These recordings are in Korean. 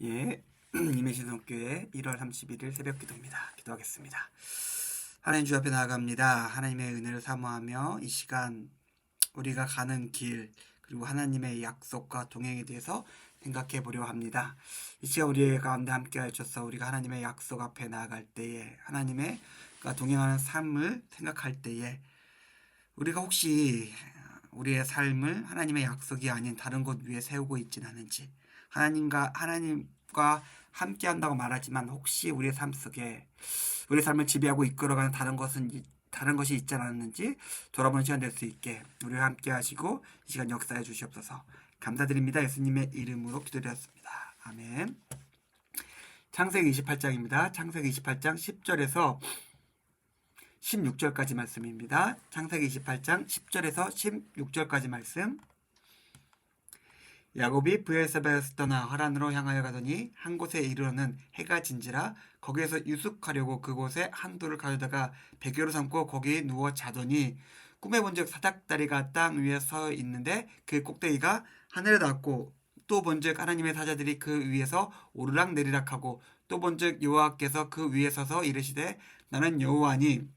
예, 임해신성교회 1월 31일 새벽 기도입니다. 기도하겠습니다. 하나님 주 앞에 나아갑니다. 하나님의 은혜를 사모하며 이 시간 우리가 가는 길 그리고 하나님의 약속과 동행에 대해서 생각해 보려 합니다. 이 시간 우리의 가운데 함께 하셔서 우리가 하나님의 약속 앞에 나아갈 때에 하나님의 동행하는 삶을 생각할 때에 우리가 혹시 우리의 삶을 하나님의 약속이 아닌 다른 곳 위에 세우고 있지는 않은지, 하나님과 함께 한다고 말하지만 혹시 우리의 삶 속에 우리의 삶을 지배하고 이끌어가는 다른 것이 있지 않았는지 돌아보는 시간 될 수 있게 우리와 함께 하시고 이 시간 역사해 주시옵소서. 감사드립니다. 예수님의 이름으로 기도드렸습니다. 아멘. 창세기 28장입니다. 창세기 28장 10절에서 16절까지 말씀입니다. 창세기 28장 10절에서 16절까지 말씀. 야곱이 브에르사바에서 떠나 하란으로 향하여 가더니 한 곳에 이르러는 해가 진지라 거기에서 유숙하려고 그곳에 한도를 가져다가 베개로 삼고 거기 누워 자더니 꿈에 본즉 사닥다리가 땅 위에 서 있는데 그 꼭대기가 하늘에 닿았고 또 본즉 하나님의 사자들이 그 위에서 오르락 내리락 하고 또 본즉 여호와께서 그 위에 서서 이르시되 나는 여호와니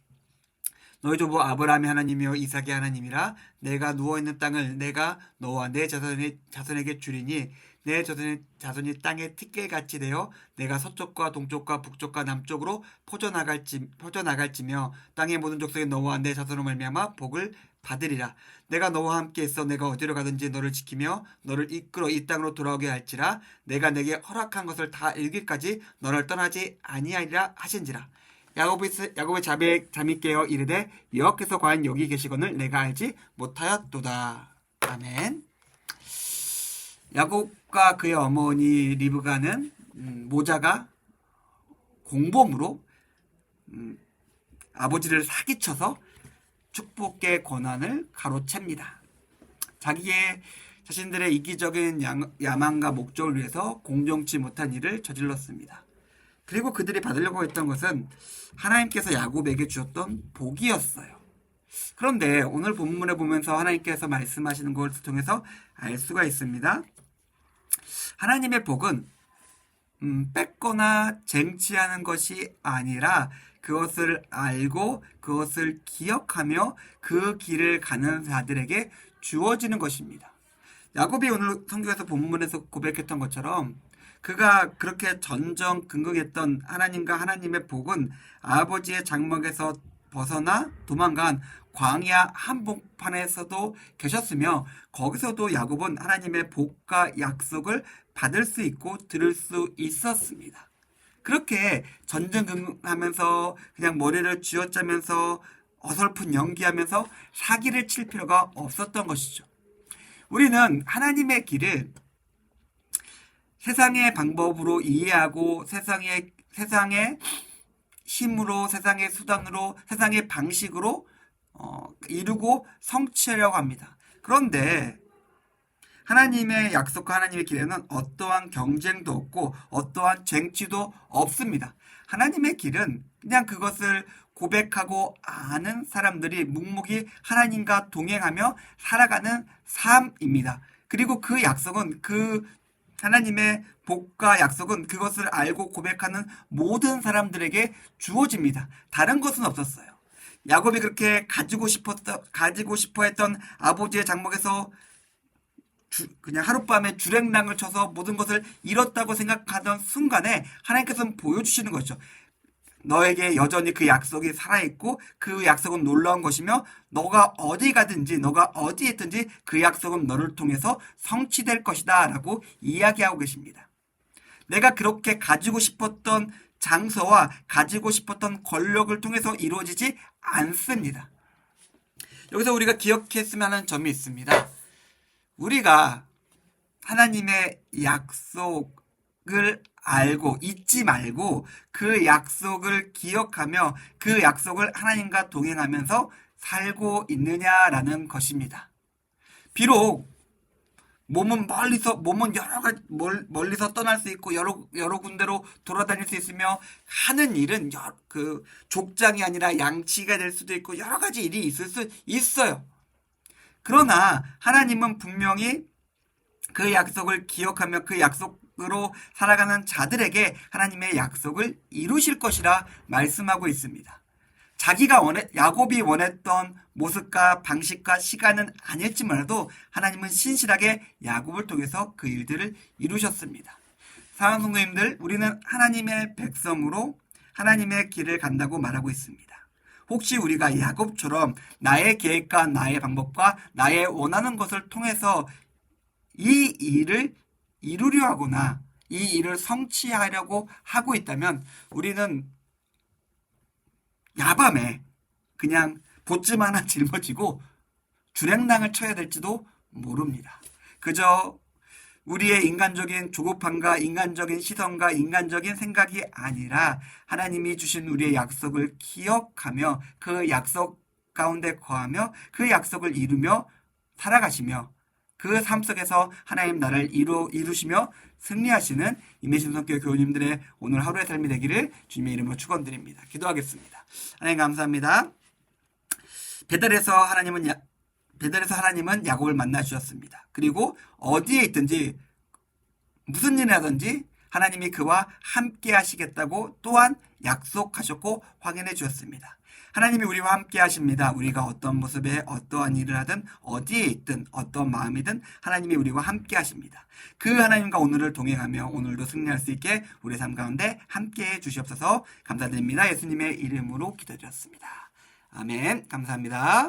너희 조부 아브라함의 하나님이요 이삭의 하나님이라. 내가 누워있는 땅을 내가 너와 내 자손에게 주리니 내 자손이 땅의 티끌같이 되어 내가 서쪽과 동쪽과 북쪽과 남쪽으로 퍼져나갈지며 땅의 모든 족속이 너와 내 자손으로 말미암아 복을 받으리라. 내가 너와 함께 있어 내가 어디로 가든지 너를 지키며 너를 이끌어 이 땅으로 돌아오게 할지라. 내가 내게 허락한 것을 다 이루기까지 너를 떠나지 아니하리라 하신지라. 야곱의 잠이 깨어 이르되 여호와께서 과연 여기 계시거늘 내가 알지 못하였도다. 아멘. 야곱과 그의 어머니 리브가는 모자가 공범으로 아버지를 사기쳐서 축복의 권한을 가로챕니다. 자신들의 이기적인 야망과 목적을 위해서 공정치 못한 일을 저질렀습니다. 그리고 그들이 받으려고 했던 것은 하나님께서 야곱에게 주셨던 복이었어요. 그런데 오늘 본문에 보면서 하나님께서 말씀하시는 것을 통해서 알 수가 있습니다. 하나님의 복은 뺏거나 쟁취하는 것이 아니라 그것을 알고 그것을 기억하며 그 길을 가는 자들에게 주어지는 것입니다. 야곱이 오늘 성경에서 본문에서 고백했던 것처럼 그가 그렇게 전전긍긍했던 하나님과 하나님의 복은 아버지의 장막에서 벗어나 도망간 광야 한복판에서도 계셨으며 거기서도 야곱은 하나님의 복과 약속을 받을 수 있고 들을 수 있었습니다. 그렇게 전전긍긍하면서 그냥 머리를 쥐어짜면서 어설픈 연기하면서 사기를 칠 필요가 없었던 것이죠. 우리는 하나님의 길을 세상의 방법으로 이해하고 세상의 힘으로, 세상의 수단으로, 세상의 방식으로 이루고 성취하려고 합니다. 그런데 하나님의 약속과 하나님의 길에는 어떠한 경쟁도 없고 어떠한 쟁취도 없습니다. 하나님의 길은 그냥 그것을 고백하고 아는 사람들이 묵묵히 하나님과 동행하며 살아가는 삶입니다. 그리고 그 약속은 하나님의 복과 약속은 그것을 알고 고백하는 모든 사람들에게 주어집니다. 다른 것은 없었어요. 야곱이 그렇게 가지고 싶어 했던 아버지의 장막에서 그냥 하룻밤에 주랭랑을 쳐서 모든 것을 잃었다고 생각하던 순간에 하나님께서는 보여주시는 거죠. 너에게 여전히 그 약속이 살아있고 그 약속은 놀라운 것이며 너가 어디 가든지 너가 어디에 있든지 그 약속은 너를 통해서 성취될 것이다 라고 이야기하고 계십니다. 내가 그렇게 가지고 싶었던 장소와 가지고 싶었던 권력을 통해서 이루어지지 않습니다. 여기서 우리가 기억했으면 하는 점이 있습니다. 우리가 하나님의 약속을 알고 잊지 말고 그 약속을 기억하며 그 약속을 하나님과 동행하면서 살고 있느냐라는 것입니다. 비록 몸은 멀리서 떠날 수 있고 여러 군데로 돌아다닐 수 있으며 하는 일은 그 족장이 아니라 양치가 될 수도 있고 여러 가지 일이 있을 수 있어요. 그러나 하나님은 분명히 그 약속을 기억하며 그 약속 약속으로 살아가는 자들에게 하나님의 약속을 이루실 것이라 말씀하고 있습니다. 자기가 야곱이 원했던 모습과 방식과 시간은 아닐지 몰라도 하나님은 신실하게 야곱을 통해서 그 일들을 이루셨습니다. 사랑하는 성도님들, 우리는 하나님의 백성으로 하나님의 길을 간다고 말하고 있습니다. 혹시 우리가 야곱처럼 나의 계획과 나의 방법과 나의 원하는 것을 통해서 이 일을 이루려 하거나 이 일을 성취하려고 하고 있다면 우리는 야밤에 그냥 보쯤 하나 짊어지고 주랭랑을 쳐야 될지도 모릅니다. 그저 우리의 인간적인 조급함과 인간적인 시선과 인간적인 생각이 아니라 하나님이 주신 우리의 약속을 기억하며 그 약속 가운데 거하며 그 약속을 이루며 살아가시며 그 삶 속에서 하나님 나라를 이루시며 승리하시는 임예신 성교 교우님들의 오늘 하루의 삶이 되기를 주님의 이름으로 축원드립니다. 기도하겠습니다. 하나님 감사합니다. 베델에서 하나님은 야곱을 만나 주셨습니다. 그리고 어디에 있든지 무슨 일을 하든지 하나님이 그와 함께 하시겠다고 또한 약속하셨고 확인해 주셨습니다. 하나님이 우리와 함께 하십니다. 우리가 어떤 모습에 어떠한 일을 하든 어디에 있든 어떤 마음이든 하나님이 우리와 함께 하십니다. 그 하나님과 오늘을 동행하며 오늘도 승리할 수 있게 우리 삶 가운데 함께 해 주시옵소서. 감사드립니다. 예수님의 이름으로 기도드렸습니다. 아멘. 감사합니다.